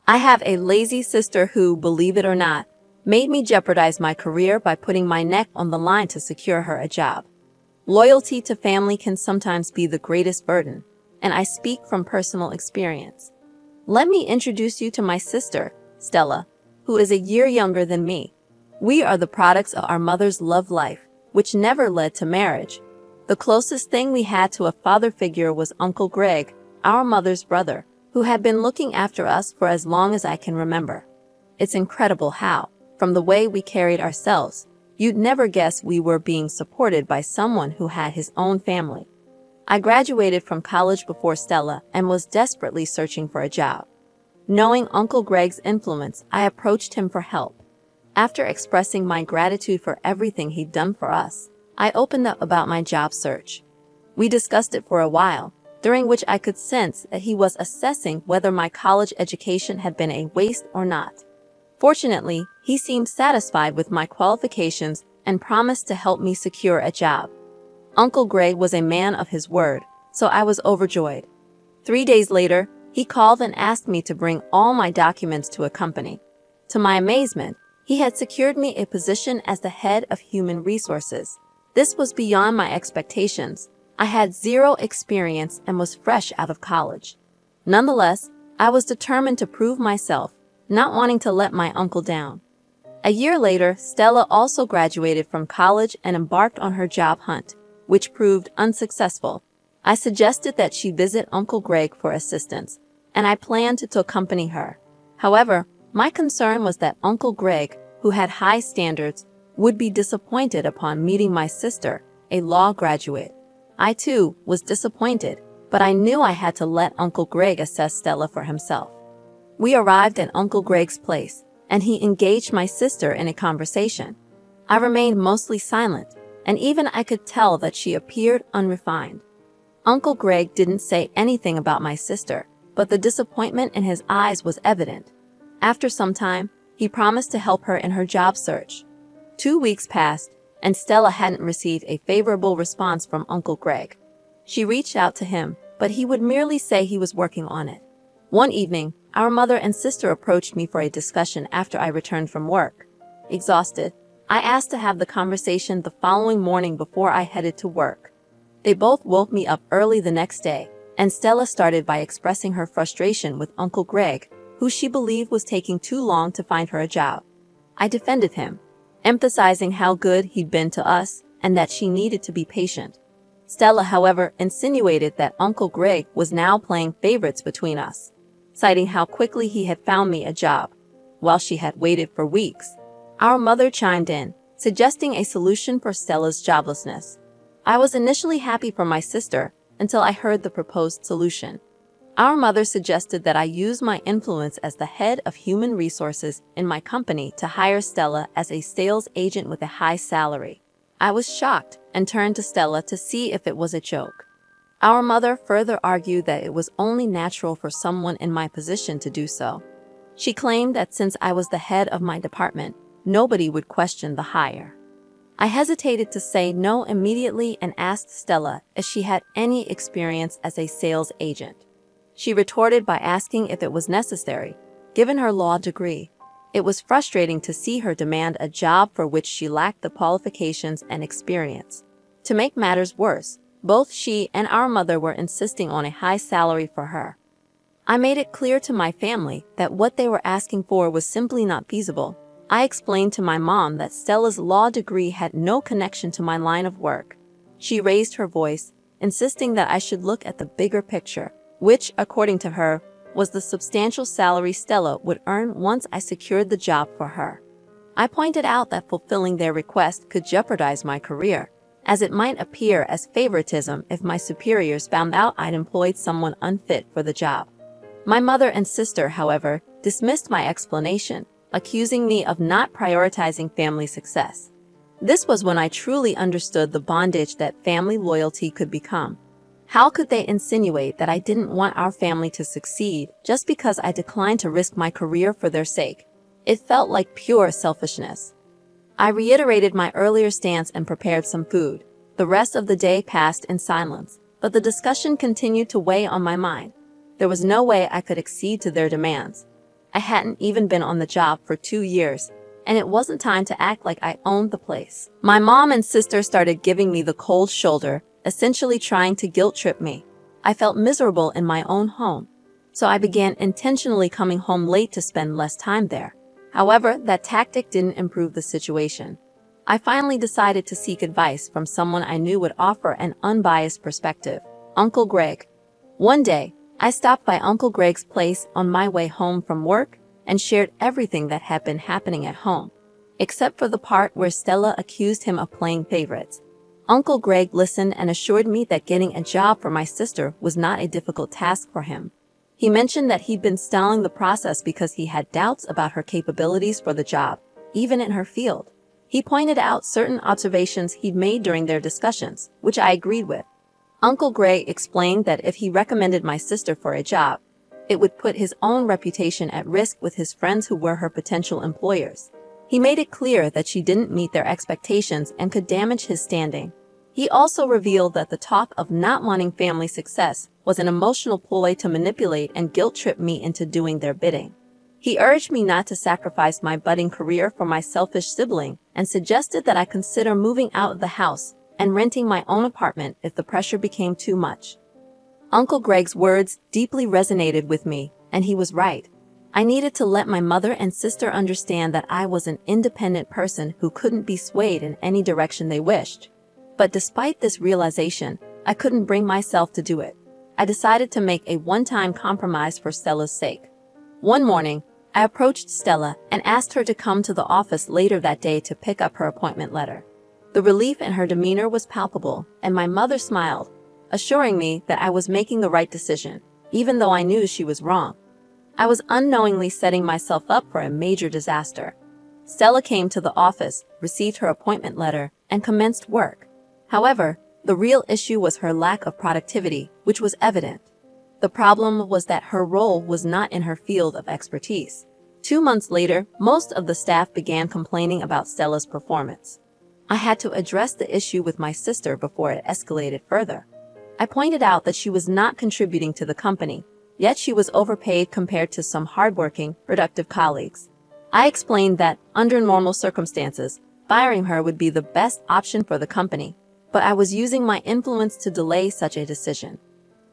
I have a lazy sister who, believe it or not, made me jeopardize my career by putting my neck on the line to secure her a job. Loyalty to family can sometimes be the greatest burden, and I speak from personal experience. Let me introduce you to my sister, Stella, who is a year younger than me. We are the products of our mother's love life, which never led to marriage. The closest thing we had to a father figure was Uncle Greg, our mother's brother, who had been looking after us for as long as I can remember. It's incredible how, from the way we carried ourselves, you'd never guess we were being supported by someone who had his own family. I graduated from college before Stella and was desperately searching for a job. Knowing Uncle Greg's influence, I approached him for help. After expressing my gratitude for everything he'd done for us, I opened up about my job search. We discussed it for a while, during which I could sense that he was assessing whether my college education had been a waste or not. Fortunately, he seemed satisfied with my qualifications and promised to help me secure a job. Uncle Greg was a man of his word, so I was overjoyed. 3 days later, he called and asked me to bring all my documents to a company. To my amazement, he had secured me a position as the head of human resources. This was beyond my expectations. I had zero experience and was fresh out of college. Nonetheless, I was determined to prove myself, not wanting to let my uncle down. A year later, Stella also graduated from college and embarked on her job hunt, which proved unsuccessful. I suggested that she visit Uncle Greg for assistance, and I planned to accompany her. However, my concern was that Uncle Greg, who had high standards, would be disappointed upon meeting my sister, a law graduate. I too was disappointed, but I knew I had to let Uncle Greg assess Stella for himself. We arrived at Uncle Greg's place, and he engaged my sister in a conversation. I remained mostly silent, and even I could tell that she appeared unrefined. Uncle Greg didn't say anything about my sister, but the disappointment in his eyes was evident. After some time, he promised to help her in her job search. 2 weeks passed, and Stella hadn't received a favorable response from Uncle Greg. She reached out to him, but he would merely say he was working on it. One evening, our mother and sister approached me for a discussion after I returned from work. Exhausted, I asked to have the conversation the following morning before I headed to work. They both woke me up early the next day, and Stella started by expressing her frustration with Uncle Greg, who she believed was taking too long to find her a job. I defended him, emphasizing how good he'd been to us and that she needed to be patient. Stella, however, insinuated that Uncle Greg was now playing favorites between us, citing how quickly he had found me a job, while she had waited for weeks. Our mother chimed in, suggesting a solution for Stella's joblessness. I was initially happy for my sister until I heard the proposed solution. Our mother suggested that I use my influence as the head of human resources in my company to hire Stella as a sales agent with a high salary. I was shocked and turned to Stella to see if it was a joke. Our mother further argued that it was only natural for someone in my position to do so. She claimed that since I was the head of my department, nobody would question the hire. I hesitated to say no immediately and asked Stella if she had any experience as a sales agent. She retorted by asking if it was necessary, given her law degree. It was frustrating to see her demand a job for which she lacked the qualifications and experience. To make matters worse, both she and our mother were insisting on a high salary for her. I made it clear to my family that what they were asking for was simply not feasible. I explained to my mom that Stella's law degree had no connection to my line of work. She raised her voice, insisting that I should look at the bigger picture, which, according to her, was the substantial salary Stella would earn once I secured the job for her. I pointed out that fulfilling their request could jeopardize my career, as it might appear as favoritism if my superiors found out I'd employed someone unfit for the job. My mother and sister, however, dismissed my explanation, accusing me of not prioritizing family success. This was when I truly understood the bondage that family loyalty could become. How could they insinuate that I didn't want our family to succeed just because I declined to risk my career for their sake? It felt like pure selfishness. I reiterated my earlier stance and prepared some food. The rest of the day passed in silence, but the discussion continued to weigh on my mind. There was no way I could accede to their demands. I hadn't even been on the job for 2 years, and it wasn't time to act like I owned the place. My mom and sister started giving me the cold shoulder, essentially trying to guilt-trip me. I felt miserable in my own home, so I began intentionally coming home late to spend less time there. However, that tactic didn't improve the situation. I finally decided to seek advice from someone I knew would offer an unbiased perspective, Uncle Greg. One day, I stopped by Uncle Greg's place on my way home from work and shared everything that had been happening at home, except for the part where Stella accused him of playing favorites. Uncle Greg listened and assured me that getting a job for my sister was not a difficult task for him. He mentioned that he'd been stalling the process because he had doubts about her capabilities for the job, even in her field. He pointed out certain observations he'd made during their discussions, which I agreed with. Uncle Greg explained that if he recommended my sister for a job, it would put his own reputation at risk with his friends who were her potential employers. He made it clear that she didn't meet their expectations and could damage his standing. He also revealed that the talk of not wanting family success was an emotional ploy to manipulate and guilt-trip me into doing their bidding. He urged me not to sacrifice my budding career for my selfish sibling and suggested that I consider moving out of the house and renting my own apartment if the pressure became too much. Uncle Greg's words deeply resonated with me, and he was right. I needed to let my mother and sister understand that I was an independent person who couldn't be swayed in any direction they wished. But despite this realization, I couldn't bring myself to do it. I decided to make a one-time compromise for Stella's sake. One morning, I approached Stella and asked her to come to the office later that day to pick up her appointment letter. The relief in her demeanor was palpable, and my mother smiled, assuring me that I was making the right decision, even though I knew she was wrong. I was unknowingly setting myself up for a major disaster. Stella came to the office, received her appointment letter, and commenced work. However, the real issue was her lack of productivity, which was evident. The problem was that her role was not in her field of expertise. 2 months later, most of the staff began complaining about Stella's performance. I had to address the issue with my sister before it escalated further. I pointed out that she was not contributing to the company, yet she was overpaid compared to some hardworking, productive colleagues. I explained that, under normal circumstances, firing her would be the best option for the company, but I was using my influence to delay such a decision.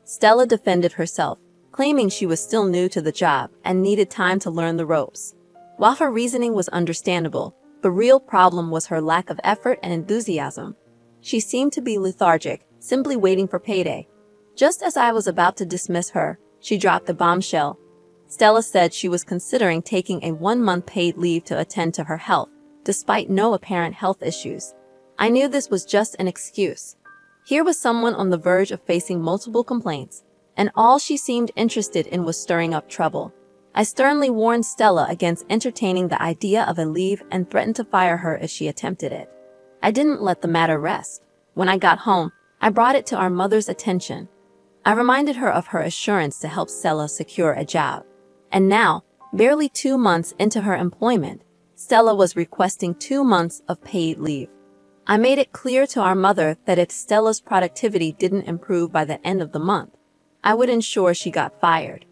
Stella defended herself, claiming she was still new to the job and needed time to learn the ropes. While her reasoning was understandable, the real problem was her lack of effort and enthusiasm. She seemed to be lethargic, simply waiting for payday. Just as I was about to dismiss her, she dropped the bombshell. Stella said she was considering taking a 1-month paid leave to attend to her health, despite no apparent health issues. I knew this was just an excuse. Here was someone on the verge of facing multiple complaints, and all she seemed interested in was stirring up trouble. I sternly warned Stella against entertaining the idea of a leave and threatened to fire her if she attempted it. I didn't let the matter rest. When I got home, I brought it to our mother's attention. I reminded her of her assurance to help Stella secure a job. And now, barely 2 months into her employment, Stella was requesting 2 months of paid leave. I made it clear to our mother that if Stella's productivity didn't improve by the end of the month, I would ensure she got fired.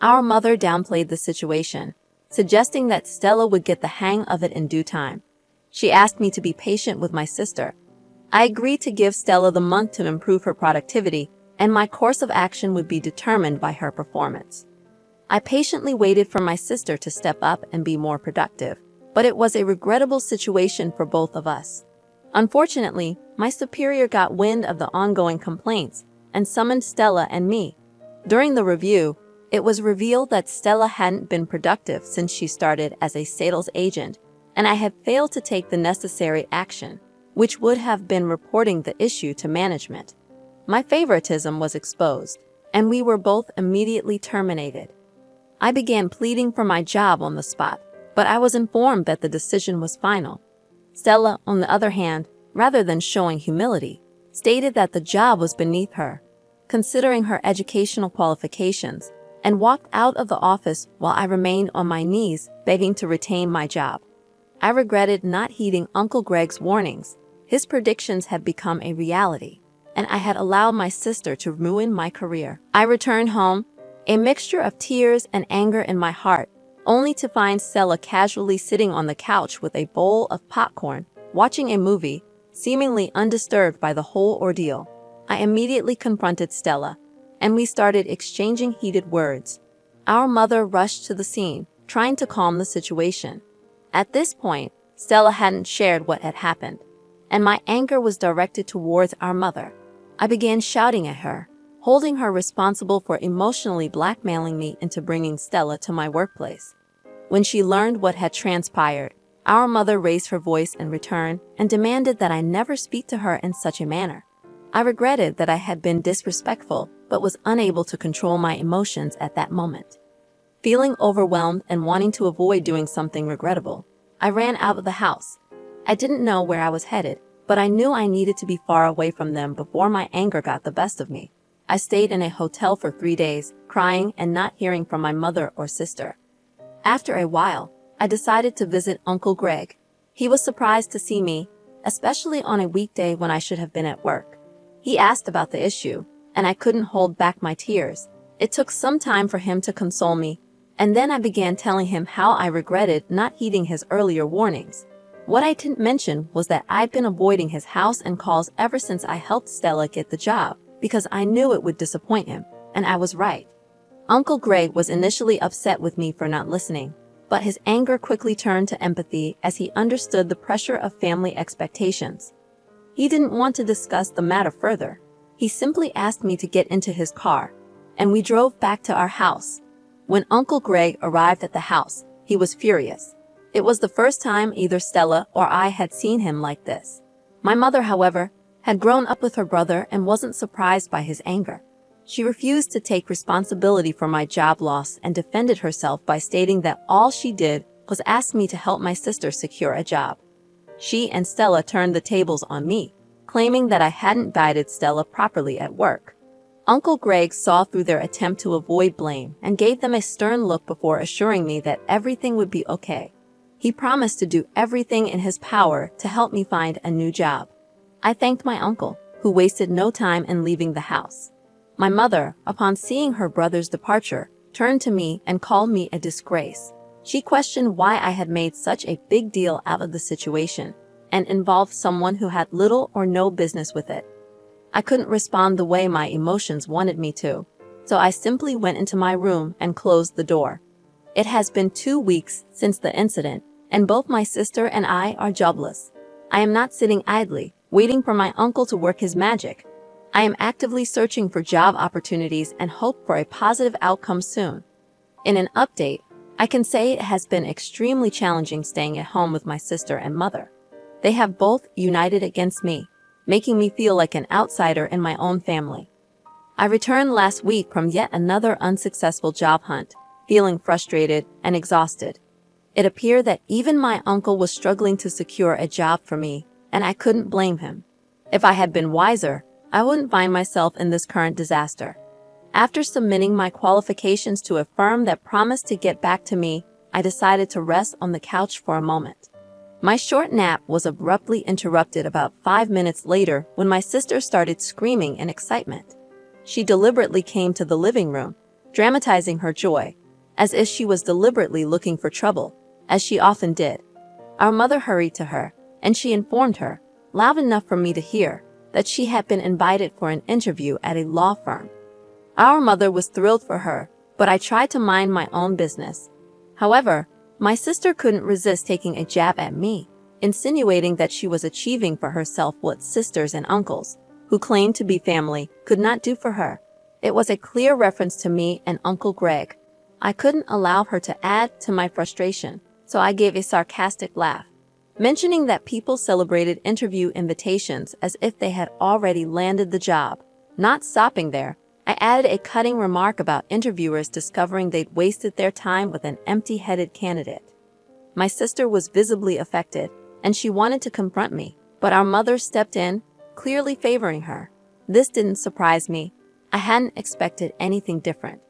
Our mother downplayed the situation, suggesting that Stella would get the hang of it in due time. She asked me to be patient with my sister. I agreed to give Stella the month to improve her productivity, and my course of action would be determined by her performance. I patiently waited for my sister to step up and be more productive, but it was a regrettable situation for both of us. Unfortunately, my superior got wind of the ongoing complaints and summoned Stella and me. During the review, it was revealed that Stella hadn't been productive since she started as a sales agent, and I had failed to take the necessary action, which would have been reporting the issue to management. My favoritism was exposed, and we were both immediately terminated. I began pleading for my job on the spot, but I was informed that the decision was final. Stella, on the other hand, rather than showing humility, stated that the job was beneath her, considering her educational qualifications, and walked out of the office while I remained on my knees begging to retain my job. I regretted not heeding Uncle Greg's warnings. His predictions had become a reality, and I had allowed my sister to ruin my career. I returned home, a mixture of tears and anger in my heart, only to find Stella casually sitting on the couch with a bowl of popcorn, watching a movie, seemingly undisturbed by the whole ordeal. I immediately confronted Stella, and we started exchanging heated words. Our mother rushed to the scene, trying to calm the situation. At this point, Stella hadn't shared what had happened, and my anger was directed towards our mother. I began shouting at her, holding her responsible for emotionally blackmailing me into bringing Stella to my workplace. When she learned what had transpired, our mother raised her voice in return and demanded that I never speak to her in such a manner. I regretted that I had been disrespectful, but was unable to control my emotions at that moment. Feeling overwhelmed and wanting to avoid doing something regrettable, I ran out of the house. I didn't know where I was headed, but I knew I needed to be far away from them before my anger got the best of me. I stayed in a hotel for 3 days, crying and not hearing from my mother or sister. After a while, I decided to visit Uncle Greg. He was surprised to see me, especially on a weekday when I should have been at work. He asked about the issue, and I couldn't hold back my tears. It took some time for him to console me, and then I began telling him how I regretted not heeding his earlier warnings. What I didn't mention was that I'd been avoiding his house and calls ever since I helped Stella get the job, because I knew it would disappoint him, and I was right. Uncle Greg was initially upset with me for not listening, but his anger quickly turned to empathy as he understood the pressure of family expectations. He didn't want to discuss the matter further. He simply asked me to get into his car, and we drove back to our house. When Uncle Greg arrived at the house, he was furious. It was the first time either Stella or I had seen him like this. My mother, however, had grown up with her brother and wasn't surprised by his anger. She refused to take responsibility for my job loss and defended herself by stating that all she did was ask me to help my sister secure a job. She and Stella turned the tables on me, claiming that I hadn't guided Stella properly at work. Uncle Greg saw through their attempt to avoid blame and gave them a stern look before assuring me that everything would be okay. He promised to do everything in his power to help me find a new job. I thanked my uncle, who wasted no time in leaving the house. My mother, upon seeing her brother's departure, turned to me and called me a disgrace. She questioned why I had made such a big deal out of the situation and involved someone who had little or no business with it. I couldn't respond the way my emotions wanted me to, so I simply went into my room and closed the door. It has been 2 weeks since the incident, and both my sister and I are jobless. I am not sitting idly, waiting for my uncle to work his magic. I am actively searching for job opportunities and hope for a positive outcome soon. In an update, I can say it has been extremely challenging staying at home with my sister and mother. They have both united against me, making me feel like an outsider in my own family. I returned last week from yet another unsuccessful job hunt, feeling frustrated and exhausted. It appeared that even my uncle was struggling to secure a job for me, and I couldn't blame him. If I had been wiser, I wouldn't find myself in this current disaster. After submitting my qualifications to a firm that promised to get back to me, I decided to rest on the couch for a moment. My short nap was abruptly interrupted about 5 minutes later when my sister started screaming in excitement. She deliberately came to the living room, dramatizing her joy, as if she was deliberately looking for trouble, as she often did. Our mother hurried to her, and she informed her, loud enough for me to hear, that she had been invited for an interview at a law firm. Our mother was thrilled for her, but I tried to mind my own business. However, my sister couldn't resist taking a jab at me, insinuating that she was achieving for herself what sisters and uncles, who claimed to be family, could not do for her. It was a clear reference to me and Uncle Greg. I couldn't allow her to add to my frustration, so I gave a sarcastic laugh, mentioning that people celebrated interview invitations as if they had already landed the job. Not stopping there, I added a cutting remark about interviewers discovering they'd wasted their time with an empty-headed candidate. My sister was visibly affected, and she wanted to confront me, but our mother stepped in, clearly favoring her. This didn't surprise me. I hadn't expected anything different.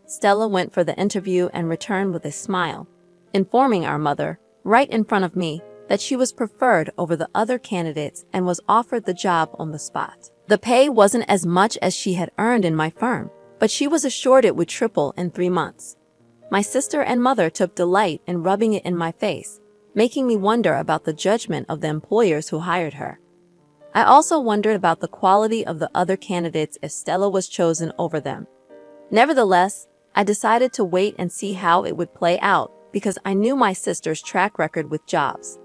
Stella went for the interview and returned with a smile, informing our mother, right in front of me, that she was preferred over the other candidates and was offered the job on the spot. The pay wasn't as much as she had earned in my firm, but she was assured it would triple in 3 months. My sister and mother took delight in rubbing it in my face, making me wonder about the judgment of the employers who hired her. I also wondered about the quality of the other candidates if Stella was chosen over them. Nevertheless, I decided to wait and see how it would play out because I knew my sister's track record with jobs.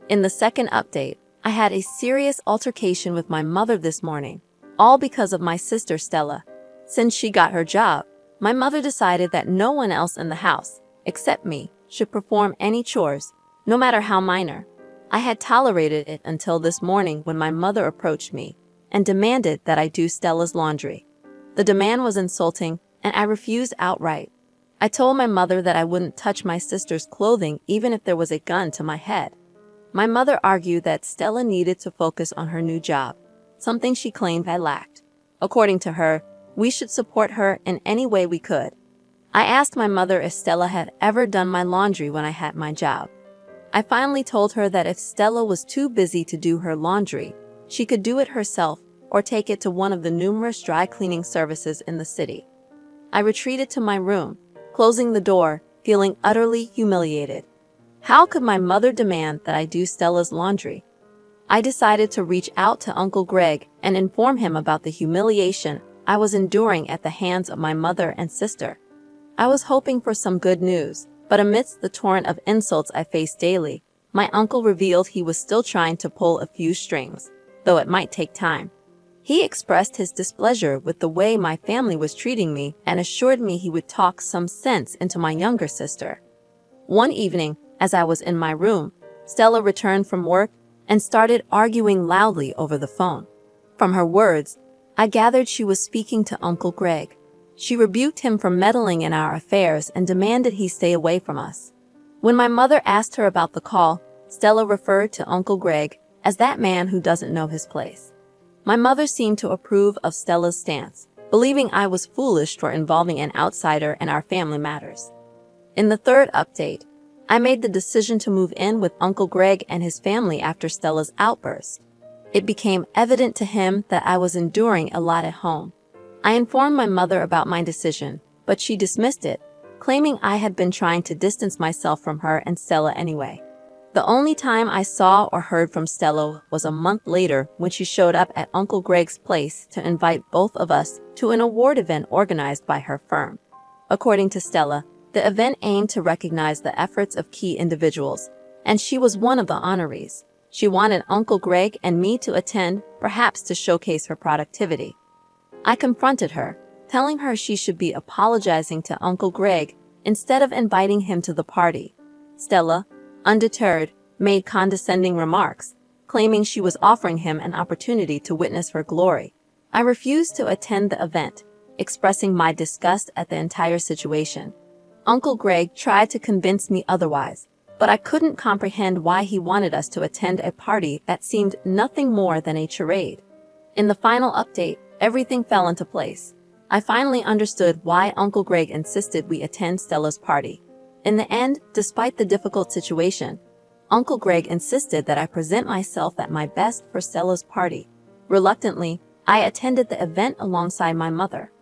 In the second update, I had a serious altercation with my mother this morning, all because of my sister Stella. Since she got her job, my mother decided that no one else in the house, except me, should perform any chores, no matter how minor. I had tolerated it until this morning when my mother approached me and demanded that I do Stella's laundry. The demand was insulting, and I refused outright. I told my mother that I wouldn't touch my sister's clothing even if there was a gun to my head. My mother argued that Stella needed to focus on her new job, something she claimed I lacked. According to her, we should support her in any way we could. I asked my mother if Stella had ever done my laundry when I had my job. I finally told her that if Stella was too busy to do her laundry, she could do it herself or take it to one of the numerous dry cleaning services in the city. I retreated to my room, closing the door, feeling utterly humiliated. How could my mother demand that I do Stella's laundry? I decided to reach out to Uncle Greg and inform him about the humiliation I was enduring at the hands of my mother and sister. I was hoping for some good news, but amidst the torrent of insults I faced daily, my uncle revealed he was still trying to pull a few strings, though it might take time. He expressed his displeasure with the way my family was treating me and assured me he would talk some sense into my younger sister. One evening, as I was in my room, Stella returned from work and started arguing loudly over the phone. From her words, I gathered she was speaking to Uncle Greg. She rebuked him for meddling in our affairs and demanded he stay away from us. When my mother asked her about the call, Stella referred to Uncle Greg as that man who doesn't know his place. My mother seemed to approve of Stella's stance, believing I was foolish for involving an outsider in our family matters. In the third update, I made the decision to move in with Uncle Greg and his family after Stella's outburst. It became evident to him that I was enduring a lot at home. I informed my mother about my decision, but she dismissed it, claiming I had been trying to distance myself from her and Stella anyway. The only time I saw or heard from Stella was a month later when she showed up at Uncle Greg's place to invite both of us to an award event organized by her firm. According to Stella, the event aimed to recognize the efforts of key individuals, and she was one of the honorees. She wanted Uncle Greg and me to attend, perhaps to showcase her productivity. I confronted her, telling her she should be apologizing to Uncle Greg instead of inviting him to the party. Stella, undeterred, made condescending remarks, claiming she was offering him an opportunity to witness her glory. I refused to attend the event, expressing my disgust at the entire situation. Uncle Greg tried to convince me otherwise, but I couldn't comprehend why he wanted us to attend a party that seemed nothing more than a charade. In the final update, everything fell into place. I finally understood why Uncle Greg insisted we attend Stella's party. In the end, despite the difficult situation, Uncle Greg insisted that I present myself at my best for Stella's party. Reluctantly, I attended the event alongside my mother.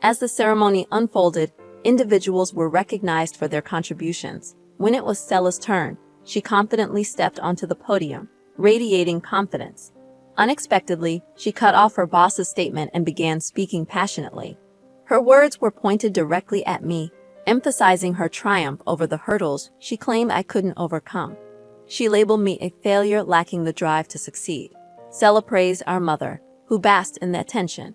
As the ceremony unfolded, individuals were recognized for their contributions. When it was Stella's turn, she confidently stepped onto the podium, radiating confidence. Unexpectedly, she cut off her boss's statement and began speaking passionately. Her words were pointed directly at me, emphasizing her triumph over the hurdles she claimed I couldn't overcome. She labeled me a failure lacking the drive to succeed. Stella praised our mother, who basked in the attention.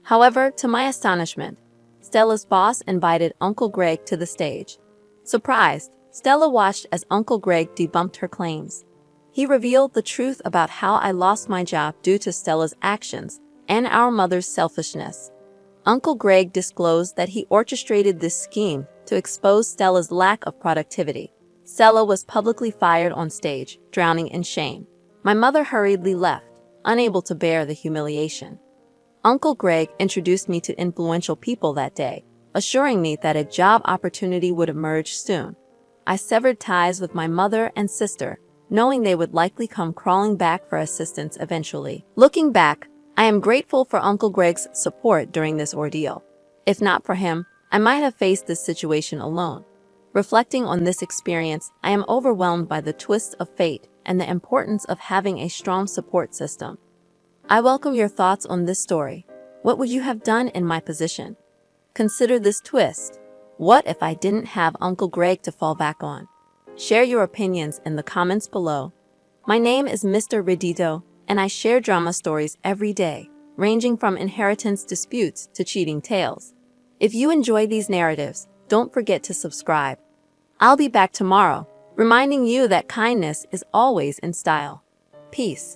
However, to my astonishment, Stella's boss invited Uncle Greg to the stage. Surprised, Stella watched as Uncle Greg debunked her claims. He revealed the truth about how I lost my job due to Stella's actions and our mother's selfishness. Uncle Greg disclosed that he orchestrated this scheme to expose Stella's lack of productivity. Stella was publicly fired on stage, drowning in shame. My mother hurriedly left, unable to bear the humiliation. Uncle Greg introduced me to influential people that day, assuring me that a job opportunity would emerge soon. I severed ties with my mother and sister, knowing they would likely come crawling back for assistance eventually. Looking back, I am grateful for Uncle Greg's support during this ordeal. If not for him, I might have faced this situation alone. Reflecting on this experience, I am overwhelmed by the twists of fate and the importance of having a strong support system. I welcome your thoughts on this story. What would you have done in my position? Consider this twist. What if I didn't have Uncle Greg to fall back on? Share your opinions in the comments below. My name is Mr. Redito, and I share drama stories every day, ranging from inheritance disputes to cheating tales. If you enjoy these narratives, don't forget to subscribe. I'll be back tomorrow, reminding you that kindness is always in style. Peace.